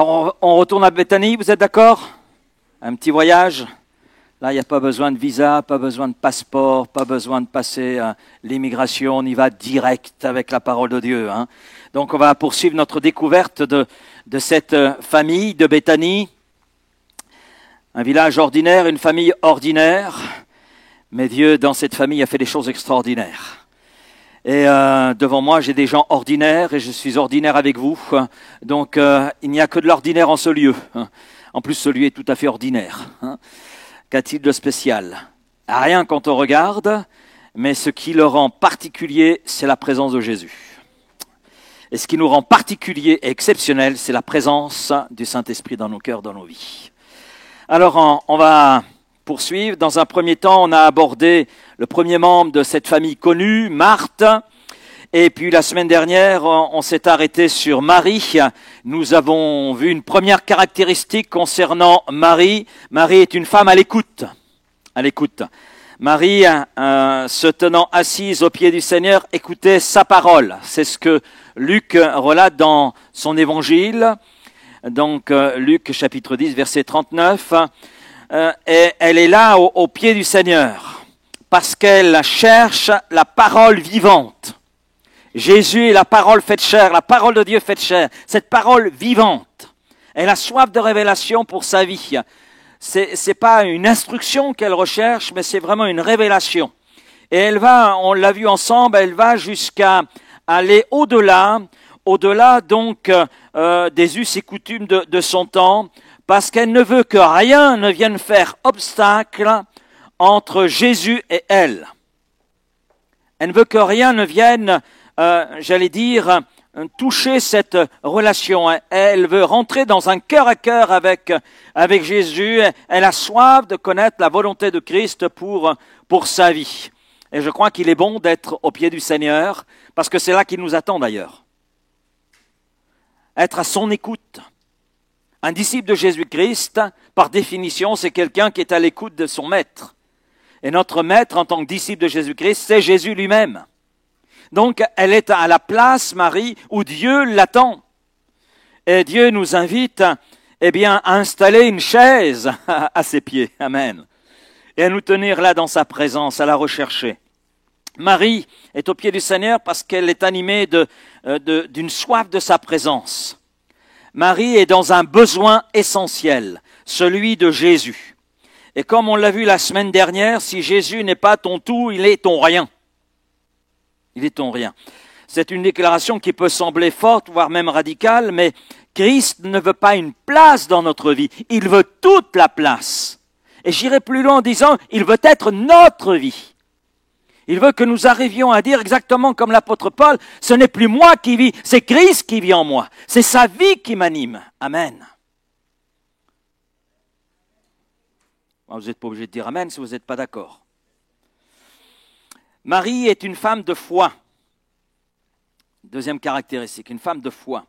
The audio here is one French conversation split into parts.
Alors, on retourne à Béthanie, vous êtes d'accord? Un petit voyage. Là, il n'y a pas besoin de visa, pas besoin de passeport, pas besoin de passer l'immigration. On y va direct avec la parole de Dieu. Hein. Donc, on va poursuivre notre découverte de cette famille de Béthanie. Un village ordinaire, une famille ordinaire. Mais Dieu, dans cette famille, a fait des choses extraordinaires. Et devant moi, j'ai des gens ordinaires et je suis ordinaire avec vous. Donc, il n'y a que de l'ordinaire en ce lieu. En plus, ce lieu est tout à fait ordinaire. Qu'a-t-il de spécial? Rien quand on regarde, mais ce qui le rend particulier, c'est la présence de Jésus. Et ce qui nous rend particulier et exceptionnel, c'est la présence du Saint-Esprit dans nos cœurs, dans nos vies. Alors, on va poursuivre. Dans un premier temps, on a abordé le premier membre de cette famille connue, Marthe. Et puis la semaine dernière, on s'est arrêté sur Marie. Nous avons vu une première caractéristique concernant Marie. Marie est une femme à l'écoute. À l'écoute. Marie, se tenant assise aux pieds du Seigneur, écoutait sa parole. C'est ce que Luc relate dans son évangile. Donc Luc chapitre 10, verset 39. Et elle est là au pied du Seigneur parce qu'elle cherche la parole vivante. Jésus est la parole faite chair, la parole de Dieu faite chair, cette parole vivante. Elle a soif de révélation pour sa vie. C'est pas une instruction qu'elle recherche, mais c'est vraiment une révélation. Et elle va, on l'a vu ensemble, elle va jusqu'à aller au-delà donc des us et coutumes de son temps, parce qu'elle ne veut que rien ne vienne faire obstacle entre Jésus et elle. Elle ne veut que rien ne vienne toucher cette relation. Elle veut rentrer dans un cœur à cœur avec Jésus. Elle a soif de connaître la volonté de Christ pour sa vie. Et je crois qu'il est bon d'être au pied du Seigneur, parce que c'est là qu'il nous attend d'ailleurs. Être à son écoute. Un disciple de Jésus-Christ, par définition, c'est quelqu'un qui est à l'écoute de son maître. Et notre maître, en tant que disciple de Jésus-Christ, c'est Jésus lui-même. Donc, elle est à la place, Marie, où Dieu l'attend. Et Dieu nous invite, à installer une chaise à ses pieds. Amen. Et à nous tenir là dans sa présence, à la rechercher. Marie est au pied du Seigneur parce qu'elle est animée d'une soif de sa présence. Marie est dans un besoin essentiel, celui de Jésus. Et comme on l'a vu la semaine dernière, si Jésus n'est pas ton tout, il est ton rien. Il est ton rien. C'est une déclaration qui peut sembler forte, voire même radicale, mais Christ ne veut pas une place dans notre vie, il veut toute la place. Et j'irai plus loin en disant, il veut être notre vie. Il veut que nous arrivions à dire exactement comme l'apôtre Paul, ce n'est plus moi qui vis, c'est Christ qui vit en moi. C'est sa vie qui m'anime. Amen. Vous n'êtes pas obligé de dire amen si vous n'êtes pas d'accord. Marie est une femme de foi. Deuxième caractéristique, une femme de foi.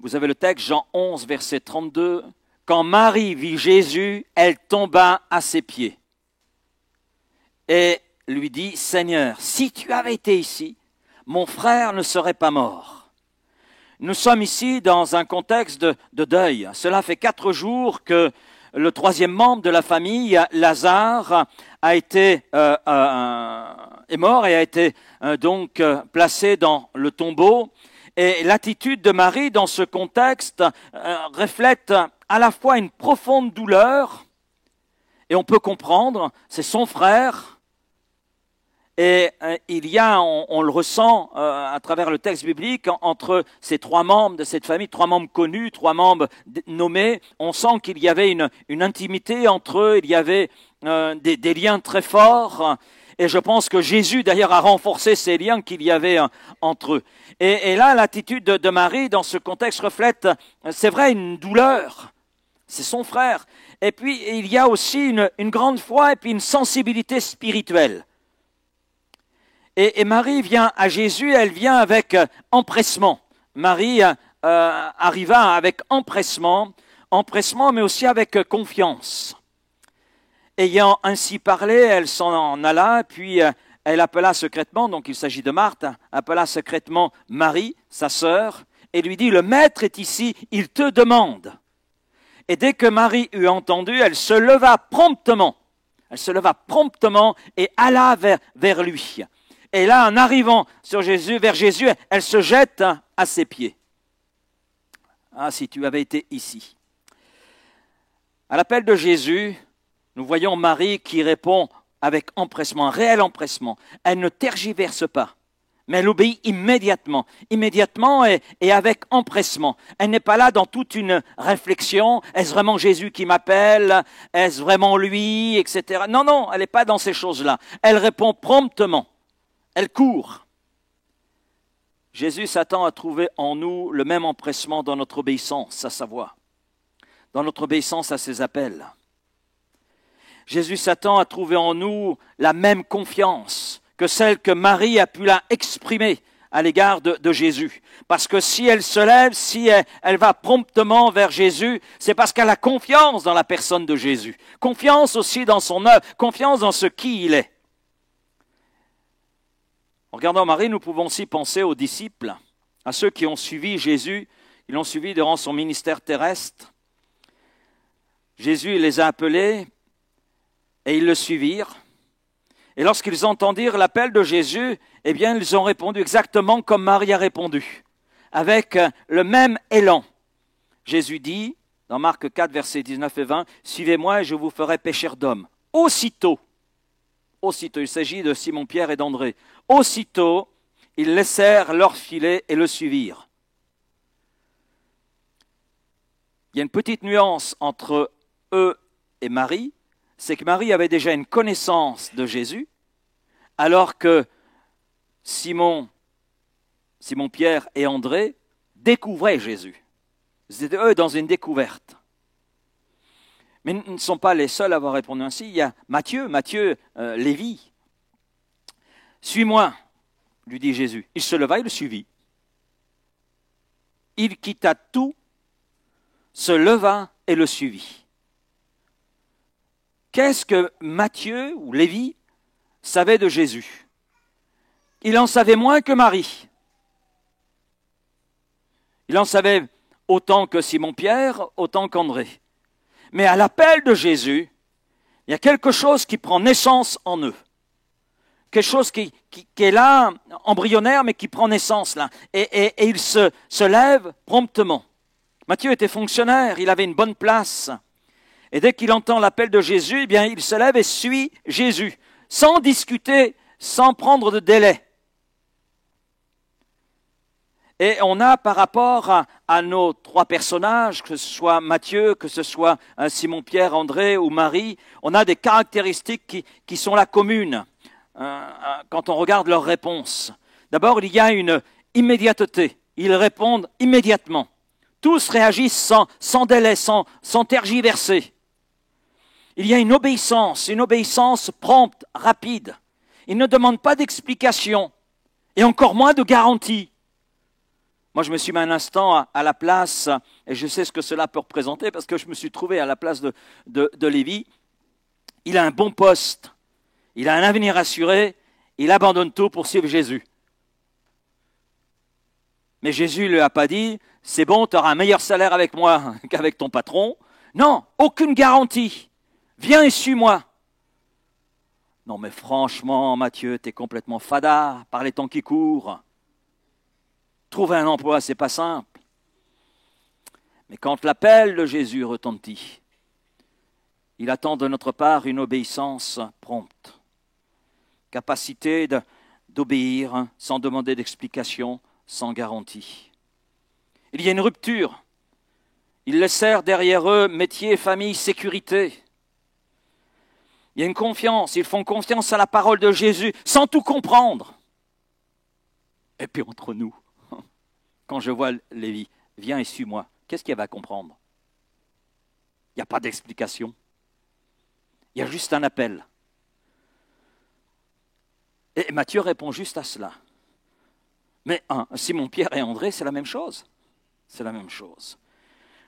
Vous avez le texte, Jean 11, verset 32. Quand Marie vit Jésus, elle tomba à ses pieds. Et lui dit, Seigneur, si tu avais été ici, mon frère ne serait pas mort. Nous sommes ici dans un contexte de deuil. Cela fait 4 jours que le troisième membre de la famille, Lazare, est mort et a été placé dans le tombeau. Et l'attitude de Marie dans ce contexte reflète à la fois une profonde douleur, et on peut comprendre, c'est son frère. Et il y a, on le ressent à travers le texte biblique, entre ces 3 membres de cette famille, 3 membres connus, 3 membres nommés, on sent qu'il y avait une intimité entre eux, il y avait des liens très forts. Et je pense que Jésus, d'ailleurs, a renforcé ces liens qu'il y avait entre eux. Et là, l'attitude de Marie, dans ce contexte, reflète, c'est vrai, une douleur. C'est son frère. Et puis, il y a aussi une grande foi et puis une sensibilité spirituelle. Et Marie vient à Jésus, elle vient avec empressement. Marie arriva avec empressement, mais aussi avec confiance. Ayant ainsi parlé, elle s'en alla, puis elle appela secrètement, donc il s'agit de Marthe, appela secrètement Marie, sa sœur, et lui dit, le maître est ici, il te demande. Et dès que Marie eut entendu, elle se leva promptement. Elle se leva promptement et alla vers lui. Et là, en arrivant vers Jésus, elle se jette à ses pieds. Ah, si tu avais été ici. À l'appel de Jésus, nous voyons Marie qui répond avec empressement, un réel empressement. Elle ne tergiverse pas, mais elle obéit immédiatement et avec empressement. Elle n'est pas là dans toute une réflexion. Est-ce vraiment Jésus qui m'appelle? Est-ce vraiment lui? Etc. Non, elle n'est pas dans ces choses-là. Elle répond promptement. Elle court. Jésus s'attend à trouver en nous le même empressement dans notre obéissance à sa voix, dans notre obéissance à ses appels. Jésus s'attend à trouver en nous la même confiance que celle que Marie a pu la exprimer à l'égard de Jésus. Parce que si elle se lève, si elle va promptement vers Jésus, c'est parce qu'elle a confiance dans la personne de Jésus. Confiance aussi dans son œuvre, confiance dans ce qui il est. En regardant Marie, nous pouvons aussi penser aux disciples, à ceux qui ont suivi Jésus, ils l'ont suivi durant son ministère terrestre. Jésus les a appelés et ils le suivirent. Et lorsqu'ils entendirent l'appel de Jésus, eh bien, ils ont répondu exactement comme Marie a répondu, avec le même élan. Jésus dit, dans Marc 4, versets 19 et 20, « Suivez-moi et je vous ferai pécheurs d'hommes. » Aussitôt, il s'agit de Simon-Pierre et d'André. Aussitôt, ils laissèrent leur filet et le suivirent. Il y a une petite nuance entre eux et Marie, c'est que Marie avait déjà une connaissance de Jésus, alors que Simon-Pierre et André découvraient Jésus. Ils étaient eux dans une découverte. Mais ils ne sont pas les seuls à avoir répondu ainsi. Il y a Matthieu, Lévi. « Suis-moi », lui dit Jésus. Il se leva et le suivit. Il quitta tout, se leva et le suivit. Qu'est-ce que Matthieu ou Lévi savait de Jésus? Il en savait moins que Marie. Il en savait autant que Simon-Pierre, autant qu'André. Mais à l'appel de Jésus, il y a quelque chose qui prend naissance en eux. Quelque chose qui est là, embryonnaire, mais qui prend naissance là. Et il se lève promptement. Matthieu était fonctionnaire, il avait une bonne place. Et dès qu'il entend l'appel de Jésus, eh bien, il se lève et suit Jésus, sans discuter, sans prendre de délai. Et on a par rapport à nos trois personnages, que ce soit Matthieu, que ce soit Simon-Pierre, André ou Marie, on a des caractéristiques qui sont là communes quand on regarde leurs réponses. D'abord, il y a une immédiateté. Ils répondent immédiatement. Tous réagissent sans délai, sans tergiverser. Il y a une obéissance prompte, rapide. Ils ne demandent pas d'explication et encore moins de garantie. Moi, je me suis mis un instant à la place, et je sais ce que cela peut représenter, parce que je me suis trouvé à la place de Lévi. Il a un bon poste, il a un avenir assuré, il abandonne tout pour suivre Jésus. Mais Jésus ne lui a pas dit, c'est bon, tu auras un meilleur salaire avec moi qu'avec ton patron. Non, aucune garantie. Viens et suis-moi. Non, mais franchement, Matthieu, tu es complètement fadard par les temps qui courent. Trouver un emploi, c'est pas simple. Mais quand l'appel de Jésus retentit, il attend de notre part une obéissance prompte. Capacité d'obéir sans demander d'explication, sans garantie. Il y a une rupture. Ils laissèrent derrière eux métier, famille, sécurité. Il y a une confiance. Ils font confiance à la parole de Jésus sans tout comprendre. Et puis entre nous, quand je vois Lévi, viens et suis-moi, qu'est-ce qu'elle va comprendre? Il n'y a pas d'explication. Il y a juste un appel. Et Matthieu répond juste à cela. Mais Simon-Pierre et André, c'est la même chose. C'est la même chose.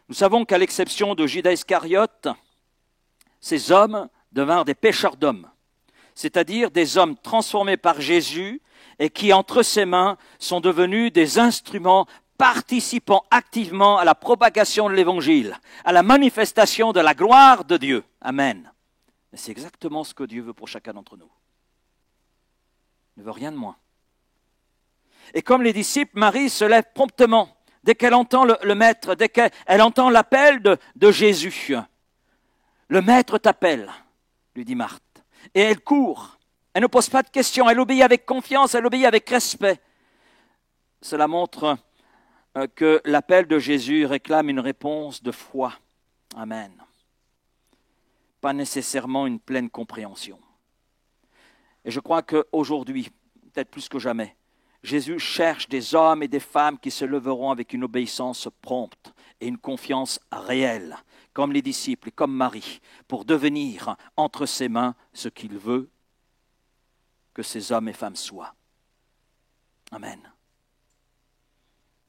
Nous savons qu'à l'exception de Judas Iscariote, ces hommes devinrent des pécheurs d'hommes, c'est-à-dire des hommes transformés par Jésus et qui, entre ses mains, sont devenus des instruments participant activement à la propagation de l'Évangile, à la manifestation de la gloire de Dieu. Amen. Mais c'est exactement ce que Dieu veut pour chacun d'entre nous. Il ne veut rien de moins. Et comme les disciples, Marie se lève promptement dès qu'elle entend le Maître, dès qu'elle entend l'appel de Jésus. Le Maître t'appelle, lui dit Marthe. Et elle court. Elle ne pose pas de questions. Elle obéit avec confiance, elle obéit avec respect. Cela montre que l'appel de Jésus réclame une réponse de foi. Amen. Pas nécessairement une pleine compréhension. Et je crois qu'aujourd'hui, peut-être plus que jamais, Jésus cherche des hommes et des femmes qui se leveront avec une obéissance prompte et une confiance réelle, comme les disciples et comme Marie, pour devenir entre ses mains ce qu'il veut que ces hommes et femmes soient. Amen.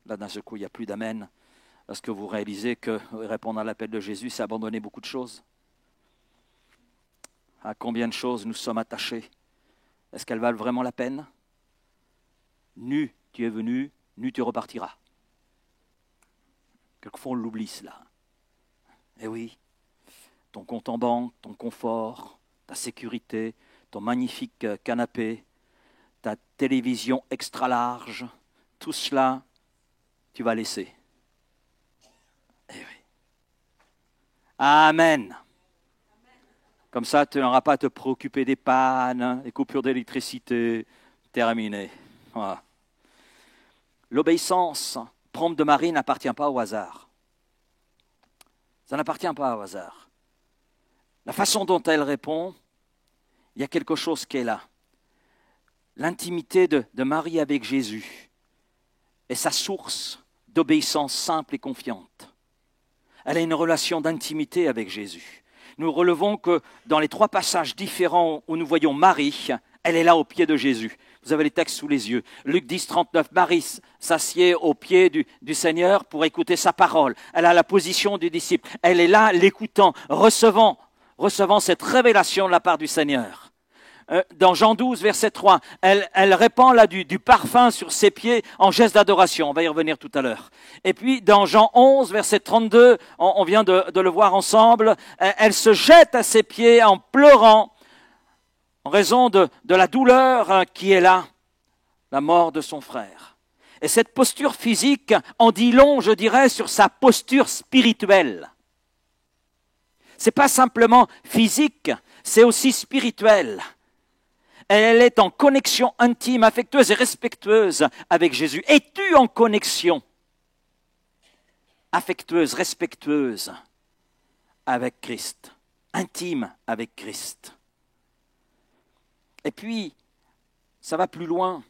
Là, d'un seul coup, il n'y a plus d'amen, parce que vous réalisez que répondre à l'appel de Jésus, c'est abandonner beaucoup de choses. À combien de choses nous sommes attachés? Est-ce qu'elles valent vraiment la peine? Nu, tu es venu, nu, tu repartiras. Quelquefois, on l'oublie, cela. Eh oui, ton compte en banque, ton confort, ta sécurité, ton magnifique canapé, ta télévision extra large, tout cela, tu vas laisser. Eh oui. Amen. Comme ça, tu n'auras pas à te préoccuper des pannes, des coupures d'électricité. Terminé. Voilà. L'obéissance prompte de Marie n'appartient pas au hasard. Ça n'appartient pas au hasard. La façon dont elle répond, il y a quelque chose qui est là. L'intimité de Marie avec Jésus est sa source d'obéissance simple et confiante. Elle a une relation d'intimité avec Jésus. Nous relevons que dans les 3 passages différents où nous voyons Marie, elle est là au pied de Jésus. Vous avez les textes sous les yeux. Luc 10, 39, Marie s'assied au pied du Seigneur pour écouter sa parole. Elle a la position du disciple. Elle est là, l'écoutant, recevant cette révélation de la part du Seigneur. Dans Jean 12, verset 3, elle répand là du parfum sur ses pieds en geste d'adoration. On va y revenir tout à l'heure. Et puis dans Jean 11, verset 32, on vient de le voir ensemble, elle se jette à ses pieds en pleurant en raison de la douleur qui est là, la mort de son frère. Et cette posture physique en dit long, je dirais, sur sa posture spirituelle. C'est pas simplement physique, c'est aussi spirituel. Elle est en connexion intime, affectueuse et respectueuse avec Jésus. Es-tu en connexion affectueuse, respectueuse avec Christ, intime avec Christ? Et puis, ça va plus loin.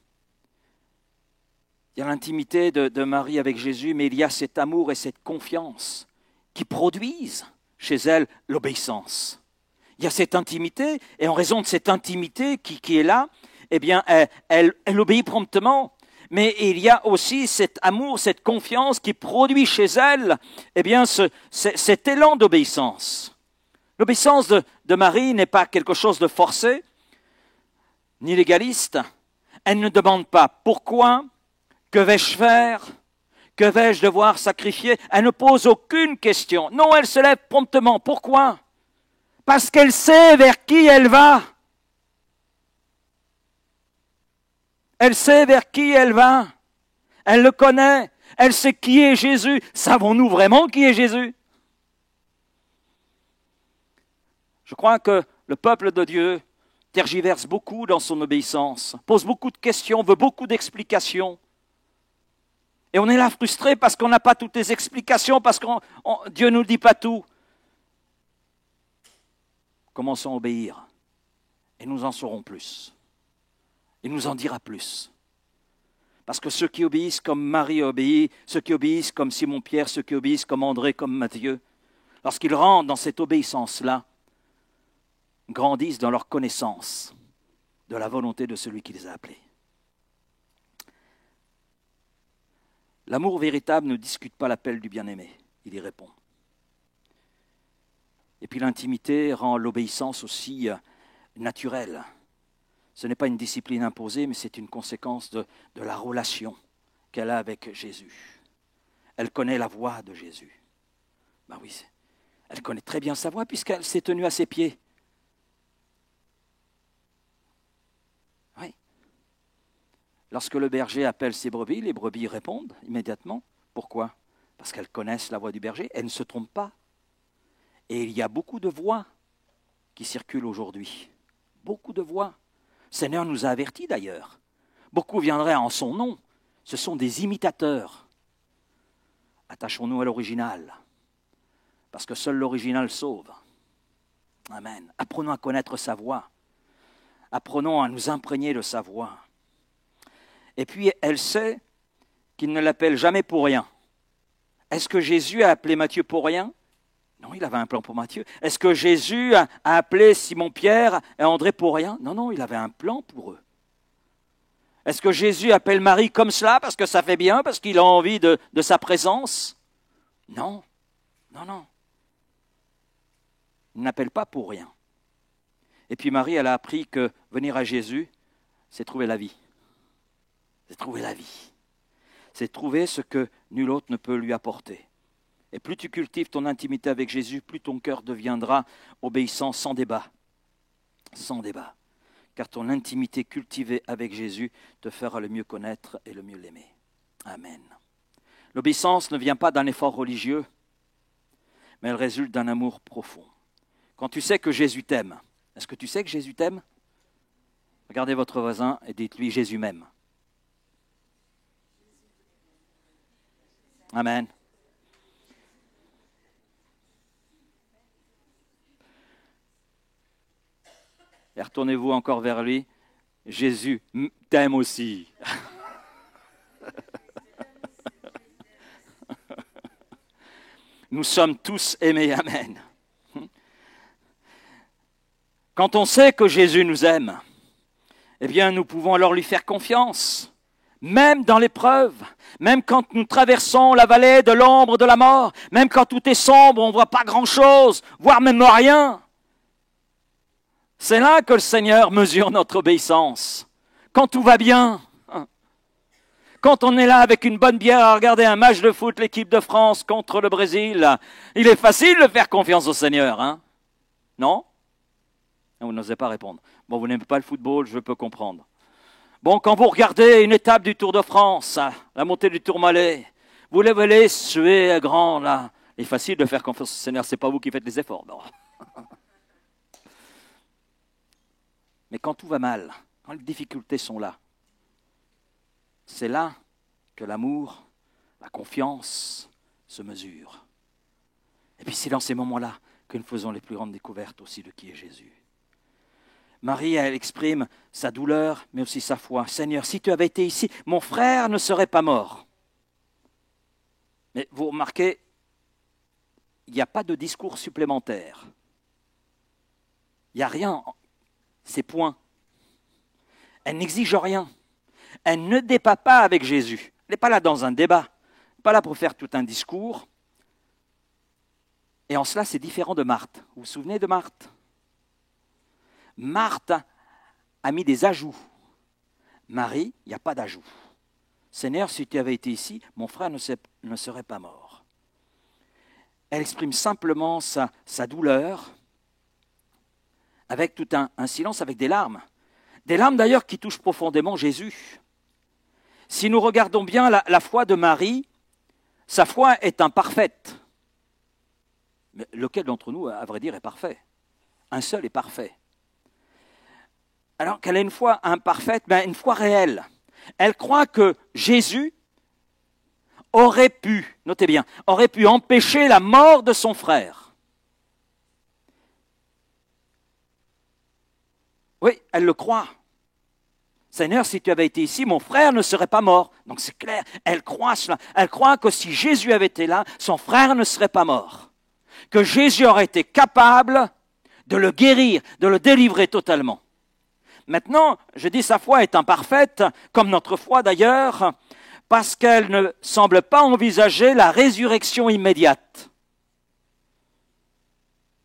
Il y a l'intimité de Marie avec Jésus, mais il y a cet amour et cette confiance qui produisent chez elle l'obéissance. Il y a cette intimité, et en raison de cette intimité qui est là, eh bien, elle obéit promptement. Mais il y a aussi cet amour, cette confiance qui produit chez elle, eh bien, cet élan d'obéissance. L'obéissance de Marie n'est pas quelque chose de forcé, ni légaliste. Elle ne demande pas pourquoi, que vais-je faire, que vais-je devoir sacrifier. Elle ne pose aucune question. Non, elle se lève promptement. Pourquoi? Parce qu'elle sait vers qui elle va. Elle sait vers qui elle va. Elle le connaît. Elle sait qui est Jésus. Savons-nous vraiment qui est Jésus? Je crois que le peuple de Dieu tergiverse beaucoup dans son obéissance, pose beaucoup de questions, veut beaucoup d'explications. Et on est là frustré parce qu'on n'a pas toutes les explications, parce que Dieu ne nous dit pas tout. Commençons à obéir et nous en saurons plus. Il nous en dira plus. Parce que ceux qui obéissent comme Marie obéit, ceux qui obéissent comme Simon-Pierre, ceux qui obéissent comme André, comme Matthieu, lorsqu'ils rentrent dans cette obéissance-là, grandissent dans leur connaissance de la volonté de celui qui les a appelés. L'amour véritable ne discute pas l'appel du bien-aimé, il y répond. Et puis l'intimité rend l'obéissance aussi naturelle. Ce n'est pas une discipline imposée, mais c'est une conséquence de la relation qu'elle a avec Jésus. Elle connaît la voix de Jésus. Ben oui, elle connaît très bien sa voix puisqu'elle s'est tenue à ses pieds. Oui. Lorsque le berger appelle ses brebis, les brebis répondent immédiatement. Pourquoi? Parce qu'elles connaissent la voix du berger, elles ne se trompent pas. Et il y a beaucoup de voix qui circulent aujourd'hui. Beaucoup de voix. Le Seigneur nous a avertis d'ailleurs. Beaucoup viendraient en son nom. Ce sont des imitateurs. Attachons-nous à l'original. Parce que seul l'original sauve. Amen. Apprenons à connaître sa voix. Apprenons à nous imprégner de sa voix. Et puis, elle sait qu'il ne l'appelle jamais pour rien. Est-ce que Jésus a appelé Matthieu pour rien? Non, il avait un plan pour Matthieu. Est-ce que Jésus a appelé Simon-Pierre et André pour rien? Non, non, il avait un plan pour eux. Est-ce que Jésus appelle Marie comme cela parce que ça fait bien, parce qu'il a envie de sa présence? Non, non, non. Il n'appelle pas pour rien. Et puis Marie, elle a appris que venir à Jésus, c'est trouver la vie. C'est trouver la vie. C'est trouver ce que nul autre ne peut lui apporter. Et plus tu cultives ton intimité avec Jésus, plus ton cœur deviendra obéissant sans débat. Sans débat. Car ton intimité cultivée avec Jésus te fera le mieux connaître et le mieux l'aimer. Amen. L'obéissance ne vient pas d'un effort religieux, mais elle résulte d'un amour profond. Quand tu sais que Jésus t'aime, est-ce que tu sais que Jésus t'aime? Regardez votre voisin et dites-lui « Jésus m'aime ». Amen. Et retournez-vous encore vers lui. Jésus t'aime aussi. Nous sommes tous aimés. Amen. Quand on sait que Jésus nous aime, eh bien, nous pouvons alors lui faire confiance, même dans l'épreuve, même quand nous traversons la vallée de l'ombre de la mort, même quand tout est sombre, on ne voit pas grand-chose, voire même rien. C'est là que le Seigneur mesure notre obéissance. Quand tout va bien, quand on est là avec une bonne bière à regarder un match de foot, l'équipe de France contre le Brésil, il est facile de faire confiance au Seigneur, hein? Non? Vous n'osez pas répondre. Bon, vous n'aimez pas le football, je peux comprendre. Bon, quand vous regardez une étape du Tour de France, la montée du Tourmalet, vous levez suez grand, là. Il est facile de faire confiance au Seigneur, c'est pas vous qui faites les efforts. Non. Mais quand tout va mal, quand les difficultés sont là, c'est là que l'amour, la confiance se mesurent. Et puis c'est dans ces moments-là que nous faisons les plus grandes découvertes aussi de qui est Jésus. Marie, elle exprime sa douleur, mais aussi sa foi. Seigneur, si tu avais été ici, mon frère ne serait pas mort. Mais vous remarquez, il n'y a pas de discours supplémentaire. Il n'y a rien, c'est point. Elle n'exige rien. Elle ne débat pas avec Jésus. Elle n'est pas là dans un débat. Elle n'est pas là pour faire tout un discours. Et en cela, c'est différent de Marthe. Vous vous souvenez de Marthe? Marthe a mis des ajouts. Marie, il n'y a pas d'ajout. Seigneur, si tu avais été ici, mon frère ne serait pas mort. Elle exprime simplement sa douleur avec tout un silence, avec des larmes. Des larmes d'ailleurs qui touchent profondément Jésus. Si nous regardons bien la foi de Marie, sa foi est imparfaite. Mais lequel d'entre nous, à vrai dire, est parfait? Un seul est parfait. Alors qu'elle a une foi imparfaite, mais une foi réelle. Elle croit que Jésus aurait pu, notez bien, aurait pu empêcher la mort de son frère. Oui, elle le croit. Seigneur, si tu avais été ici, mon frère ne serait pas mort. Donc c'est clair, elle croit cela. Elle croit que si Jésus avait été là, son frère ne serait pas mort. Que Jésus aurait été capable de le guérir, de le délivrer totalement. Maintenant, je dis sa foi est imparfaite, comme notre foi d'ailleurs, parce qu'elle ne semble pas envisager la résurrection immédiate.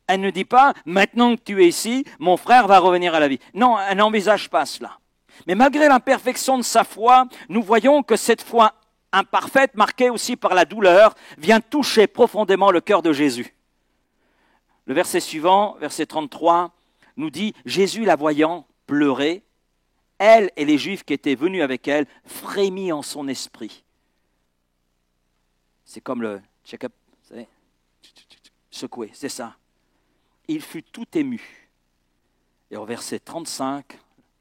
Elle ne dit pas, maintenant que tu es ici, mon frère va revenir à la vie. Non, elle n'envisage pas cela. Mais malgré l'imperfection de sa foi, nous voyons que cette foi imparfaite, marquée aussi par la douleur, vient toucher profondément le cœur de Jésus. Le verset suivant, verset 33, nous dit « Jésus, la voyant pleurer, elle et les Juifs qui étaient venus avec elle, frémit en son esprit. » C'est comme le check-up, vous savez, secoué, c'est ça. Il fut tout ému. Et au verset 35,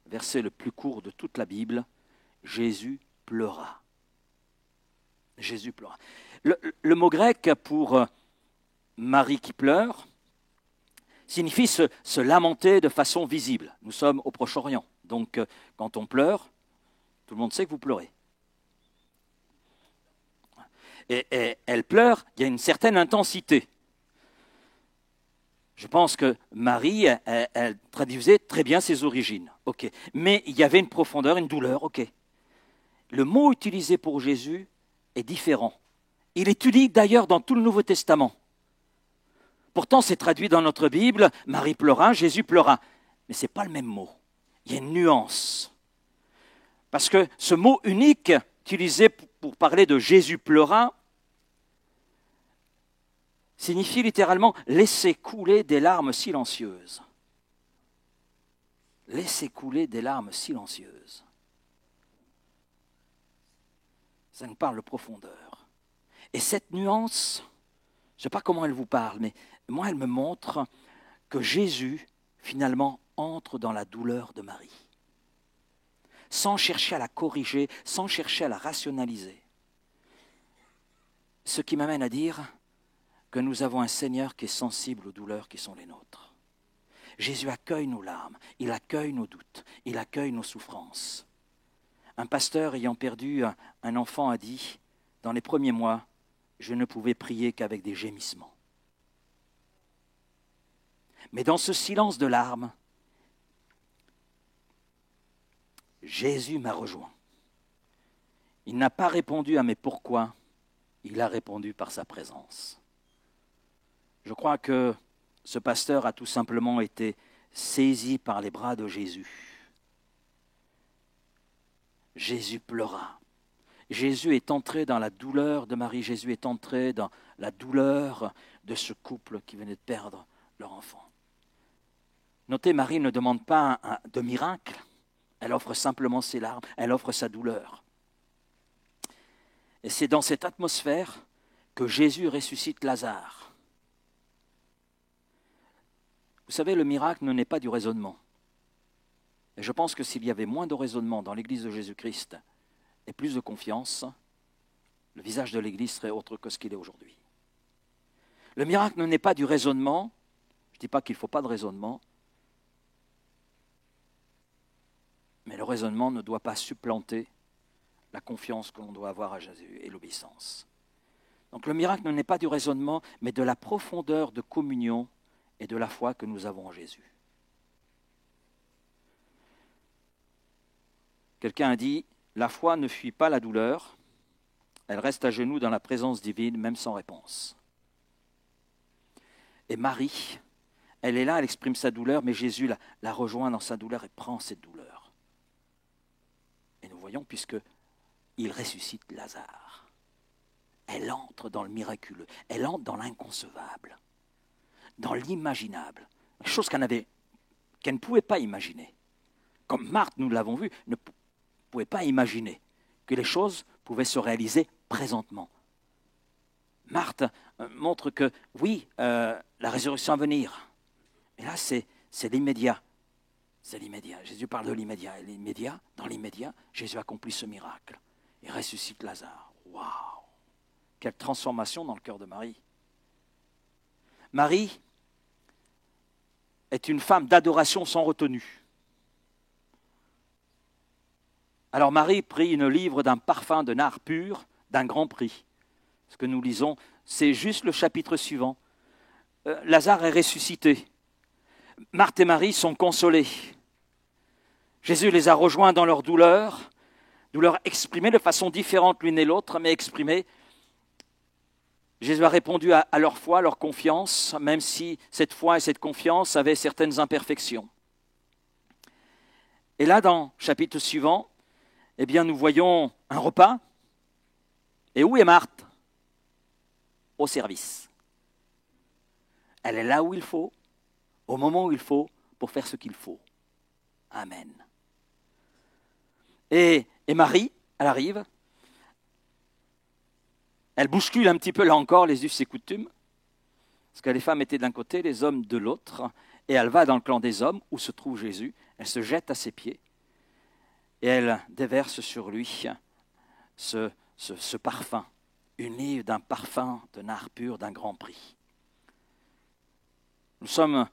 verset le plus court de toute la Bible, Jésus pleura. Jésus pleura. Le mot grec pour Marie qui pleure signifie se lamenter de façon visible. Nous sommes au Proche-Orient, donc quand on pleure, tout le monde sait que vous pleurez. Et elle pleure, il y a une certaine intensité. Je pense que Marie, elle traduisait très bien ses origines. Ok. Mais il y avait une profondeur, une douleur. Ok. Le mot utilisé pour Jésus est différent. Il est unique d'ailleurs dans tout le Nouveau Testament. Pourtant, c'est traduit dans notre Bible, Marie pleura, Jésus pleura. Mais ce n'est pas le même mot. Il y a une nuance. Parce que ce mot unique, utilisé pour parler de Jésus pleura, signifie littéralement laisser couler des larmes silencieuses. Laisser couler des larmes silencieuses. Ça nous parle de profondeur. Et cette nuance, je ne sais pas comment elle vous parle, mais moi elle me montre que Jésus finalement entre dans la douleur de Marie. Sans chercher à la corriger, sans chercher à la rationaliser. Ce qui m'amène à dire que nous avons un Seigneur qui est sensible aux douleurs qui sont les nôtres. Jésus accueille nos larmes, il accueille nos doutes, il accueille nos souffrances. Un pasteur ayant perdu un enfant a dit, dans les premiers mois, je ne pouvais prier qu'avec des gémissements. Mais dans ce silence de larmes, Jésus m'a rejoint. Il n'a pas répondu à mes pourquoi, il a répondu par sa présence. Je crois que ce pasteur a tout simplement été saisi par les bras de Jésus. Jésus pleura. Jésus est entré dans la douleur de Marie. Jésus est entré dans la douleur de ce couple qui venait de perdre leur enfant. Notez, Marie ne demande pas de miracle. Elle offre simplement ses larmes. Elle offre sa douleur. Et c'est dans cette atmosphère que Jésus ressuscite Lazare. Vous savez, le miracle n'est pas du raisonnement. Et je pense que s'il y avait moins de raisonnement dans l'Église de Jésus-Christ et plus de confiance, le visage de l'Église serait autre que ce qu'il est aujourd'hui. Le miracle n'est pas du raisonnement. Je ne dis pas qu'il ne faut pas de raisonnement. Mais le raisonnement ne doit pas supplanter la confiance que l'on doit avoir à Jésus et l'obéissance. Donc le miracle n'est pas du raisonnement, mais de la profondeur de communion et de la foi que nous avons en Jésus. Quelqu'un a dit, la foi ne fuit pas la douleur, elle reste à genoux dans la présence divine, même sans réponse. Et Marie, elle est là, elle exprime sa douleur, mais Jésus la rejoint dans sa douleur et prend cette douleur. Et nous voyons, puisqu'il ressuscite Lazare, elle entre dans le miraculeux, elle entre dans l'inconcevable, dans l'imaginable, chose qu'elle ne pouvait pas imaginer. Comme Marthe, nous l'avons vu, ne pouvait pas imaginer que les choses pouvaient se réaliser présentement. Marthe montre que, oui, la résurrection à venir, mais là, c'est l'immédiat. C'est l'immédiat. Jésus parle de l'immédiat. Et dans l'immédiat, Jésus accomplit ce miracle. Il ressuscite Lazare. Waouh! Quelle transformation dans le cœur de Marie. Marie est une femme d'adoration sans retenue. Alors Marie prit une livre d'un parfum de nard pur, d'un grand prix. Ce que nous lisons, c'est juste le chapitre suivant. Lazare est ressuscité. Marthe et Marie sont consolées. Jésus les a rejoints dans leur douleur exprimée de façon différente l'une et l'autre, mais exprimée. Jésus a répondu à leur foi, à leur confiance, même si cette foi et cette confiance avaient certaines imperfections. Et là, dans le chapitre suivant, eh bien, nous voyons un repas. Et où est Marthe? Au service. Elle est là où il faut, au moment où il faut, pour faire ce qu'il faut. Amen. Et Marie, elle arrive, elle bouscule un petit peu là encore les us et coutumes, parce que les femmes étaient d'un côté, les hommes de l'autre, et elle va dans le clan des hommes où se trouve Jésus, elle se jette à ses pieds, et elle déverse sur lui ce parfum, uni d'un parfum de nard pur d'un grand prix. Nous sommes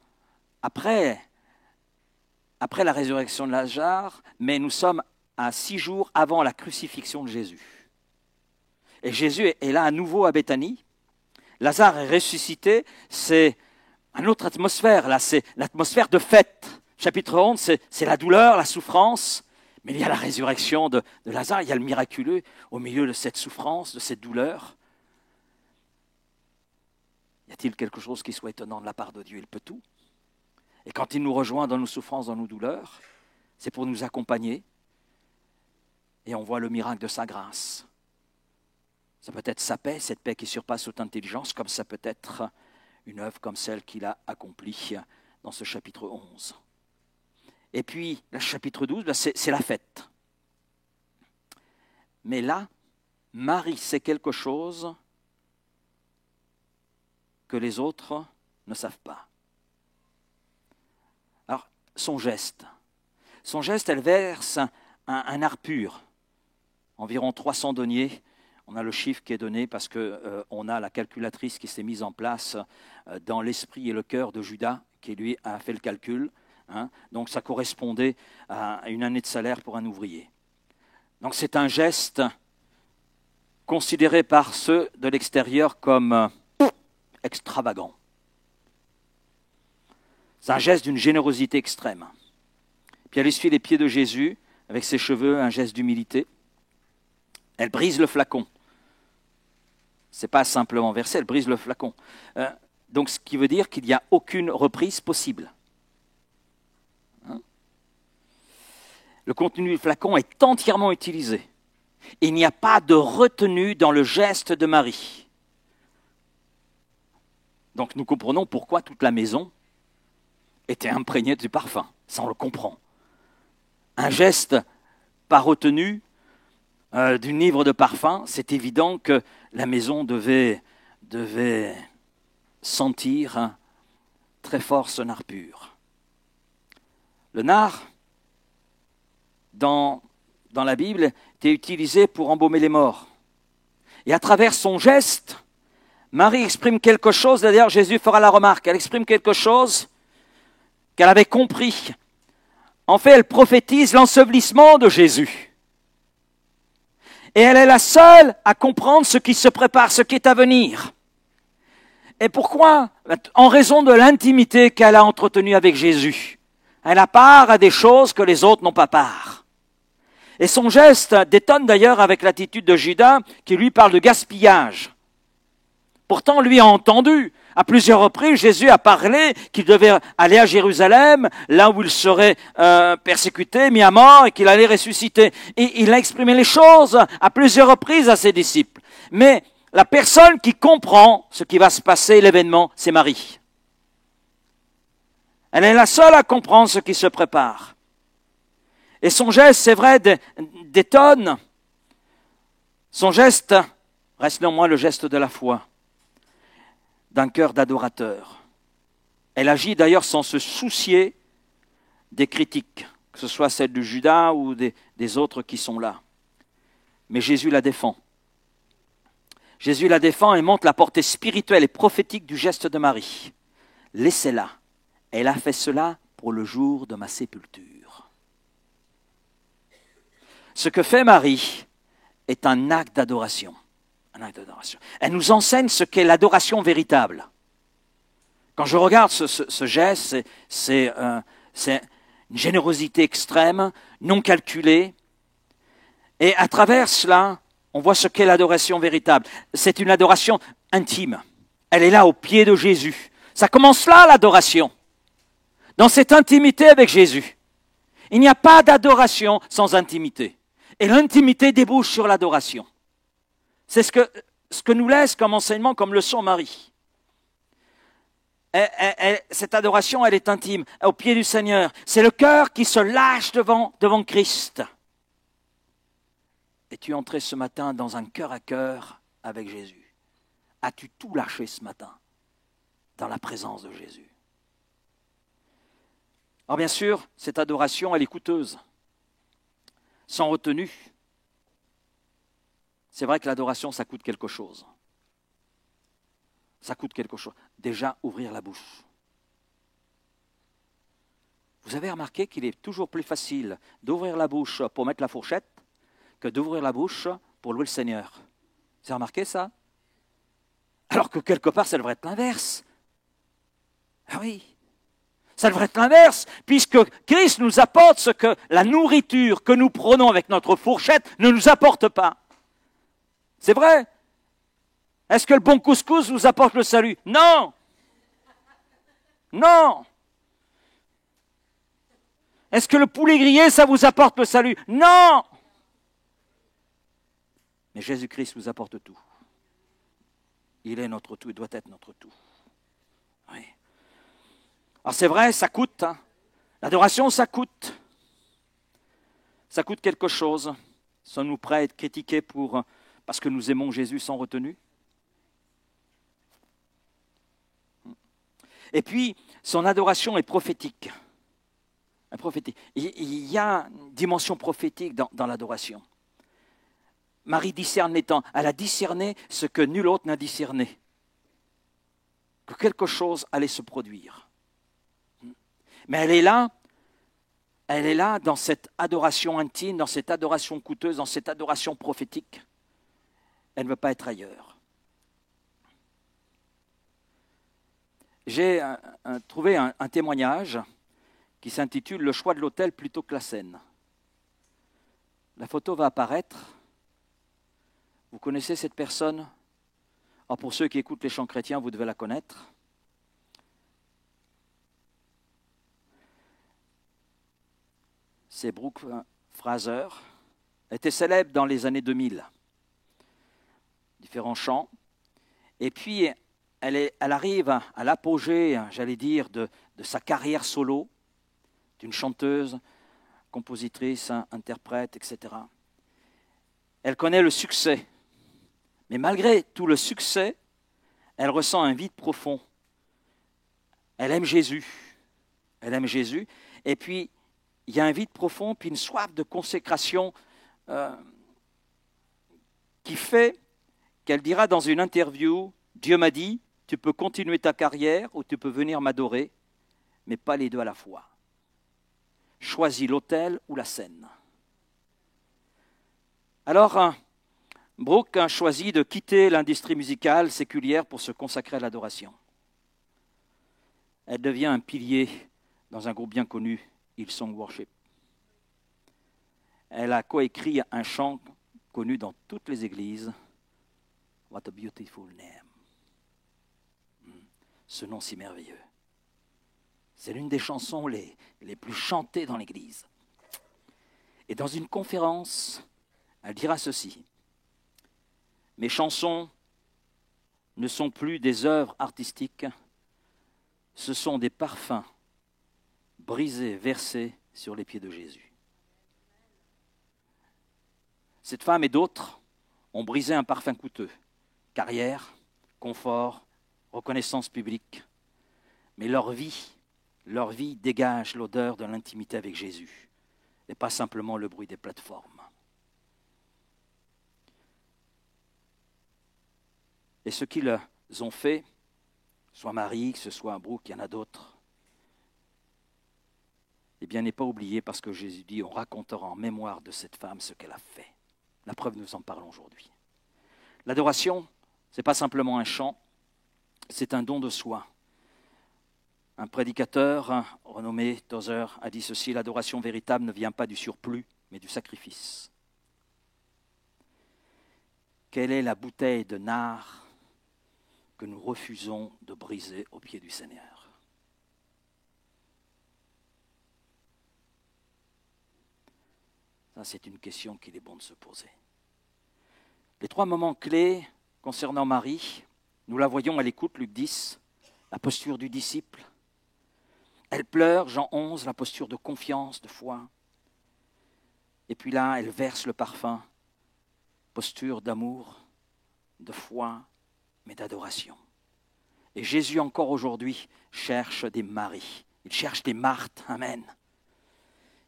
après la résurrection de Lazare, mais nous sommes à 6 jours avant la crucifixion de Jésus. Et Jésus est là à nouveau à Béthanie. Lazare est ressuscité, c'est une autre atmosphère, là, c'est l'atmosphère de fête. Chapitre 11, c'est la douleur, la souffrance, mais il y a la résurrection de Lazare, il y a le miraculeux au milieu de cette souffrance, de cette douleur. Y a-t-il quelque chose qui soit étonnant de la part de Dieu? Il peut tout. Et quand il nous rejoint dans nos souffrances, dans nos douleurs, c'est pour nous accompagner. Et on voit le miracle de sa grâce. Ça peut être sa paix, cette paix qui surpasse toute intelligence, comme ça peut être une œuvre comme celle qu'il a accomplie dans ce chapitre 11. Et puis, le chapitre 12, c'est la fête. Mais là, Marie sait quelque chose que les autres ne savent pas. Alors, son geste, elle verse un nard pur, environ 300 deniers. On a le chiffre qui est donné parce qu'on a la calculatrice qui s'est mise en place dans l'esprit et le cœur de Judas, qui lui a fait le calcul. Donc ça correspondait à une année de salaire pour un ouvrier. Donc c'est un geste considéré par ceux de l'extérieur comme extravagant. C'est un geste d'une générosité extrême. Puis elle essuie les pieds de Jésus avec ses cheveux, un geste d'humilité. Elle brise le flacon. Ce n'est pas simplement verser, elle brise le flacon. Donc ce qui veut dire qu'il n'y a aucune reprise possible. Le contenu du flacon est entièrement utilisé. Il n'y a pas de retenue dans le geste de Marie. Donc nous comprenons pourquoi toute la maison était imprégnée du parfum. Ça on le comprend. Un geste pas retenu d'une livre de parfum, c'est évident que la maison devait sentir très fort ce nard pur. Le nard, dans la Bible, était utilisé pour embaumer les morts. Et à travers son geste, Marie exprime quelque chose, d'ailleurs Jésus fera la remarque, elle exprime quelque chose qu'elle avait compris. En fait, elle prophétise l'ensevelissement de Jésus. Et elle est la seule à comprendre ce qui se prépare, ce qui est à venir. Et pourquoi? En raison de l'intimité qu'elle a entretenue avec Jésus. Elle a part à des choses que les autres n'ont pas part. Et son geste détonne d'ailleurs avec l'attitude de Judas qui lui parle de gaspillage. Pourtant, lui a entendu. À plusieurs reprises, Jésus a parlé qu'il devait aller à Jérusalem, là où il serait persécuté, mis à mort, et qu'il allait ressusciter. Et il a exprimé les choses à plusieurs reprises à ses disciples. Mais la personne qui comprend ce qui va se passer, l'événement, c'est Marie. Elle est la seule à comprendre ce qui se prépare. Et son geste, c'est vrai, détonne. Son geste reste néanmoins le geste de la foi, d'un cœur d'adorateur. Elle agit d'ailleurs sans se soucier des critiques, que ce soit celles de Judas ou des autres qui sont là. Mais Jésus la défend. Jésus la défend et montre la portée spirituelle et prophétique du geste de Marie. Laissez-la. Elle a fait cela pour le jour de ma sépulture. Ce que fait Marie est un acte d'adoration. Un acte d'adoration. Elle nous enseigne ce qu'est l'adoration véritable. Quand je regarde ce geste, c'est une générosité extrême, non calculée. Et à travers cela, on voit ce qu'est l'adoration véritable. C'est une adoration intime. Elle est là au pied de Jésus. Ça commence là, l'adoration. Dans cette intimité avec Jésus. Il n'y a pas d'adoration sans intimité. Et l'intimité débouche sur l'adoration. C'est ce que nous laisse comme enseignement, comme leçon Marie. Cette adoration, elle est intime, au pied du Seigneur. C'est le cœur qui se lâche devant Christ. Es-tu entré ce matin dans un cœur à cœur avec Jésus? As-tu tout lâché ce matin dans la présence de Jésus? Alors bien sûr, cette adoration, elle est coûteuse, sans retenue. C'est vrai que l'adoration, ça coûte quelque chose. Ça coûte quelque chose. Déjà, ouvrir la bouche. Vous avez remarqué qu'il est toujours plus facile d'ouvrir la bouche pour mettre la fourchette que d'ouvrir la bouche pour louer le Seigneur. Vous avez remarqué ça? Alors que quelque part, ça devrait être l'inverse. Ah oui, ça devrait être l'inverse, puisque Christ nous apporte ce que la nourriture que nous prenons avec notre fourchette ne nous apporte pas. C'est vrai? Est-ce que le bon couscous vous apporte le salut? Non! Non! Est-ce que le poulet grillé, ça vous apporte le salut? Non! Mais Jésus-Christ vous apporte tout. Il est notre tout, il doit être notre tout. Oui. Alors c'est vrai, ça coûte. Hein. L'adoration, ça coûte. Ça coûte quelque chose. Sommes-nous prêts à être critiqués parce que nous aimons Jésus sans retenue? Et puis, son adoration est prophétique. Il y a une dimension prophétique dans l'adoration. Marie discerne les temps. Elle a discerné ce que nul autre n'a discerné. Que quelque chose allait se produire. Mais elle est là dans cette adoration intime, dans cette adoration coûteuse, dans cette adoration prophétique. Elle ne veut pas être ailleurs. J'ai trouvé un témoignage qui s'intitule « Le choix de l'autel plutôt que la scène ». La photo va apparaître. Vous connaissez cette personne? Alors pour ceux qui écoutent les chants chrétiens, vous devez la connaître. C'est Brooke Fraser. Elle était célèbre dans les années 2000. Différents chants. Et puis, elle arrive à l'apogée, j'allais dire, de sa carrière solo, d'une chanteuse, compositrice, interprète, etc. Elle connaît le succès. Mais malgré tout le succès, elle ressent un vide profond. Elle aime Jésus. Elle aime Jésus. Et puis, il y a un vide profond, puis une soif de consécration qui fait qu'elle dira dans une interview, « Dieu m'a dit, tu peux continuer ta carrière ou tu peux venir m'adorer, mais pas les deux à la fois. Choisis l'autel ou la scène. » Alors, Brooke a choisi de quitter l'industrie musicale séculière pour se consacrer à l'adoration. Elle devient un pilier dans un groupe bien connu, Hillsong Worship. Elle a coécrit un chant connu dans toutes les églises, « What a beautiful name ». Ce nom si merveilleux. C'est l'une des chansons les plus chantées dans l'église. Et dans une conférence, elle dira ceci. « Mes chansons ne sont plus des œuvres artistiques, ce sont des parfums brisés, versés sur les pieds de Jésus. » Cette femme et d'autres ont brisé un parfum coûteux. Carrière, confort, reconnaissance publique. Mais leur vie dégage l'odeur de l'intimité avec Jésus et pas simplement le bruit des plateformes. Et ce qu'ils ont fait, soit Marie, que ce soit Brooke, il y en a d'autres, eh bien, n'est pas oublié parce que Jésus dit, on racontera en mémoire de cette femme ce qu'elle a fait. La preuve, nous en parlons aujourd'hui. L'adoration, ce n'est pas simplement un chant, c'est un don de soi. Un prédicateur renommé Tozer a dit ceci, l'adoration véritable ne vient pas du surplus, mais du sacrifice. Quelle est la bouteille de nard que nous refusons de briser au pied du Seigneur? Ça, c'est une question qu'il est bon de se poser. Les 3 moments clés concernant Marie, nous la voyons à l'écoute, Luc 10, la posture du disciple. Elle pleure, Jean 11, la posture de confiance, de foi. Et puis là, elle verse le parfum, posture d'amour, de foi, mais d'adoration. Et Jésus, encore aujourd'hui, cherche des maris. Il cherche des Marthes, amen,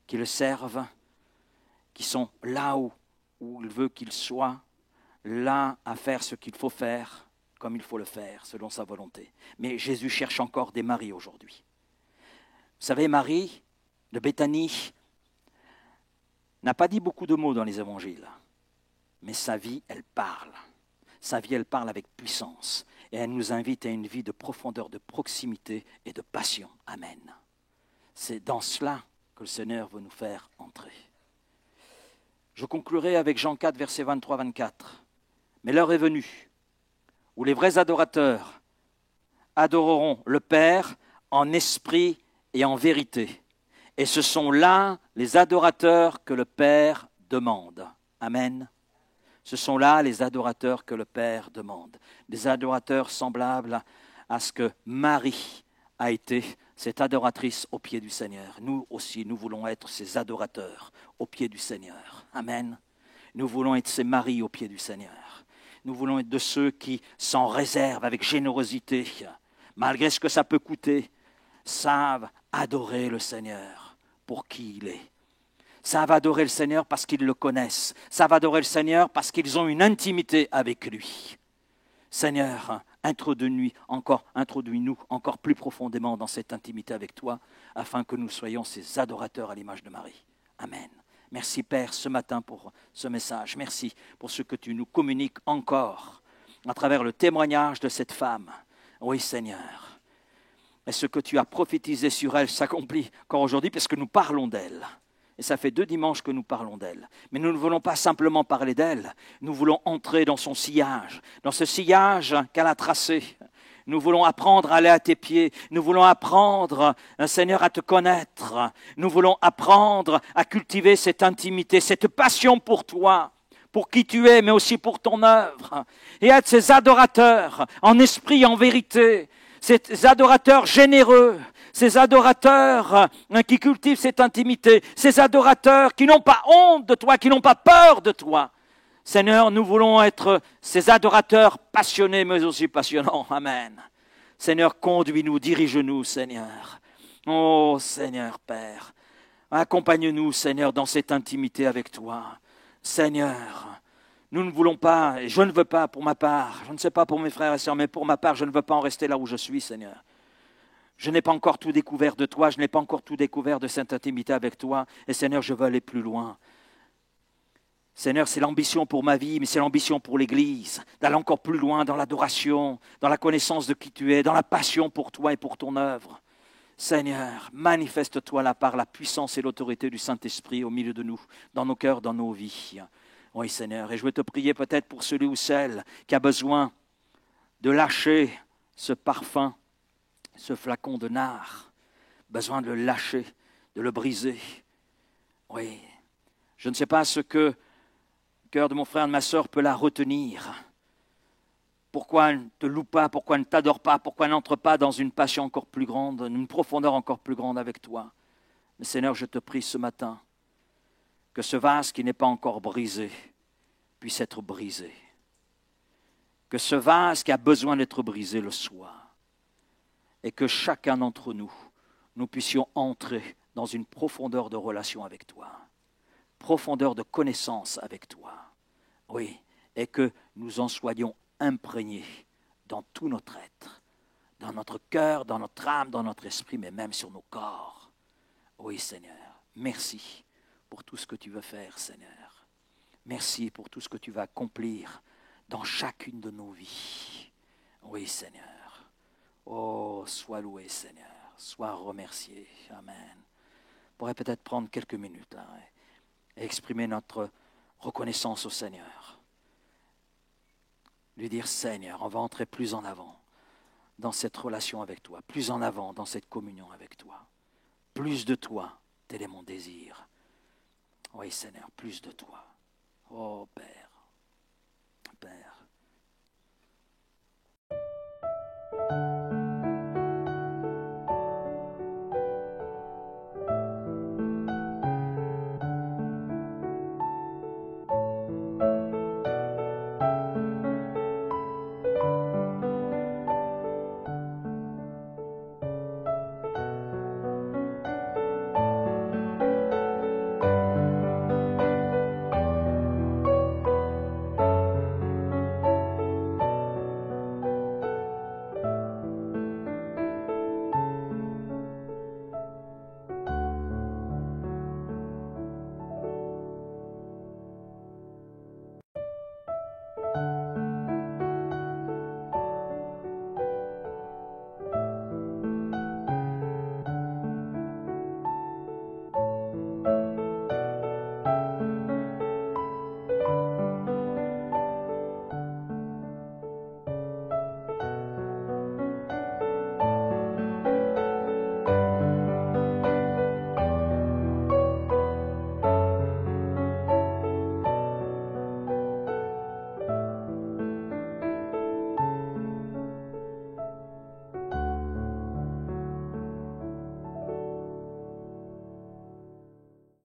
qui le servent, qui sont là où il veut qu'ils soient, là à faire ce qu'il faut faire, comme il faut le faire, selon sa volonté. Mais Jésus cherche encore des maris aujourd'hui. Vous savez, Marie de Béthanie n'a pas dit beaucoup de mots dans les évangiles, mais sa vie, elle parle. Sa vie, elle parle avec puissance. Et elle nous invite à une vie de profondeur, de proximité et de passion. Amen. C'est dans cela que le Seigneur veut nous faire entrer. Je conclurai avec Jean 4, versets 23-24. Mais l'heure est venue où les vrais adorateurs adoreront le Père en esprit et en vérité. Et ce sont là les adorateurs que le Père demande. Amen. Ce sont là les adorateurs que le Père demande. Des adorateurs semblables à ce que Marie a été, cette adoratrice au pied du Seigneur. Nous aussi, nous voulons être ces adorateurs au pied du Seigneur. Amen. Nous voulons être ces maris au pied du Seigneur. Nous voulons être de ceux qui, sans réserve, avec générosité, malgré ce que ça peut coûter, savent adorer le Seigneur pour qui il est. Savent adorer le Seigneur parce qu'ils le connaissent. Savent adorer le Seigneur parce qu'ils ont une intimité avec lui. Seigneur, introduis-nous encore plus profondément dans cette intimité avec toi, afin que nous soyons ces adorateurs à l'image de Marie. Amen. Merci Père ce matin pour ce message. Merci pour ce que tu nous communiques encore à travers le témoignage de cette femme. Oui Seigneur. Et ce que tu as prophétisé sur elle s'accomplit encore aujourd'hui parce que nous parlons d'elle. Et ça fait 2 dimanches que nous parlons d'elle. Mais nous ne voulons pas simplement parler d'elle, nous voulons entrer dans son sillage, dans ce sillage qu'elle a tracé. Nous voulons apprendre à aller à tes pieds. Nous voulons apprendre, Seigneur, à te connaître. Nous voulons apprendre à cultiver cette intimité, cette passion pour toi, pour qui tu es, mais aussi pour ton œuvre. Et être ces adorateurs, en esprit et en vérité, ces adorateurs généreux, ces adorateurs qui cultivent cette intimité, ces adorateurs qui n'ont pas honte de toi, qui n'ont pas peur de toi. Seigneur, nous voulons être ces adorateurs passionnés, mais aussi passionnants. Amen. Seigneur, conduis-nous, dirige-nous, Seigneur. Oh, Seigneur, Père, accompagne-nous, Seigneur, dans cette intimité avec toi. Seigneur, nous ne voulons pas, et je ne veux pas pour ma part, je ne sais pas pour mes frères et sœurs, mais pour ma part, je ne veux pas en rester là où je suis, Seigneur. Je n'ai pas encore tout découvert de toi, je n'ai pas encore tout découvert de cette intimité avec toi. Et Seigneur, je veux aller plus loin. Seigneur, c'est l'ambition pour ma vie, mais c'est l'ambition pour l'Église, d'aller encore plus loin dans l'adoration, dans la connaissance de qui tu es, dans la passion pour toi et pour ton œuvre. Seigneur, manifeste-toi là par la puissance et l'autorité du Saint-Esprit au milieu de nous, dans nos cœurs, dans nos vies. Oui, Seigneur, et je veux te prier peut-être pour celui ou celle qui a besoin de lâcher ce parfum, ce flacon de nard, besoin de le lâcher, de le briser. Oui, je ne sais pas ce que le cœur de mon frère et de ma sœur peut la retenir. Pourquoi elle ne te loue pas, pourquoi elle ne t'adore pas, pourquoi elle n'entre pas dans une passion encore plus grande, une profondeur encore plus grande avec toi. Mais Seigneur, je te prie ce matin que ce vase qui n'est pas encore brisé puisse être brisé. Que ce vase qui a besoin d'être brisé le soit. Et que chacun d'entre nous, nous puissions entrer dans une profondeur de relation avec toi, profondeur de connaissance avec toi. Oui, et que nous en soyons imprégnés dans tout notre être, dans notre cœur, dans notre âme, dans notre esprit, mais même sur nos corps. Oui, Seigneur, merci pour tout ce que tu veux faire, Seigneur. Merci pour tout ce que tu vas accomplir dans chacune de nos vies. Oui, Seigneur. Oh, sois loué, Seigneur. Sois remercié. Amen. On pourrait peut-être prendre quelques minutes là, et exprimer notre reconnaissance au Seigneur. Lui dire, Seigneur, on va entrer plus en avant dans cette relation avec toi, plus en avant dans cette communion avec toi. Plus de toi, tel est mon désir. Oui, Seigneur, plus de toi. Oh, Père, Père.